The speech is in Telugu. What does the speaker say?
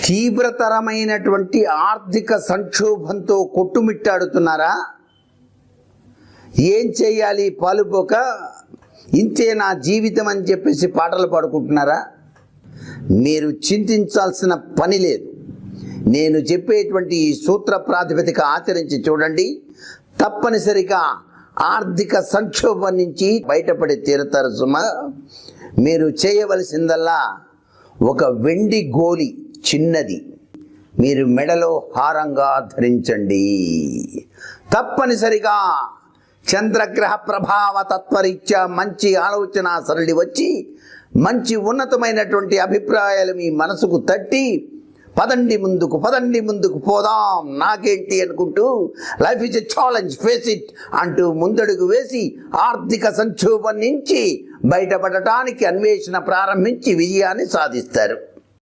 తీవ్రతరమైనటువంటి ఆర్థిక సంక్షోభంతో కొట్టుమిట్టాడుతున్నారా? ఏం చేయాలి పాలుపోక, ఇంతే నా జీవితం అని చెప్పేసి పాటలు పాడుకుంటున్నారా? మీరు చింతించాల్సిన పని లేదు. నేను చెప్పేటువంటి ఈ సూత్ర ప్రాతిపదిక ఆచరించి చూడండి, తప్పనిసరిగా ఆర్థిక సంక్షోభం నుంచి బయటపడి తీరుతారు సుమా. మీరు చేయవలసిందల్లా ఒక వెండి గోలి చిన్నది మీరు మెడలో హారంగా ధరించండి. తప్పనిసరిగా చంద్రగ్రహ ప్రభావ తత్వరీత్యా మంచి ఆలోచన సరళి వచ్చి మంచి ఉన్నతమైనటువంటి అభిప్రాయాలు మీ మనసుకు తట్టి పదండి ముందుకు పోదాం, నాకేంటి అనుకుంటూ life is a challenge, face it అంటూ ముందడుగు వేసి ఆర్థిక సంక్షోభం నుంచి బయటపడటానికి అన్వేషణ ప్రారంభించి విజయాన్ని సాధిస్తారు.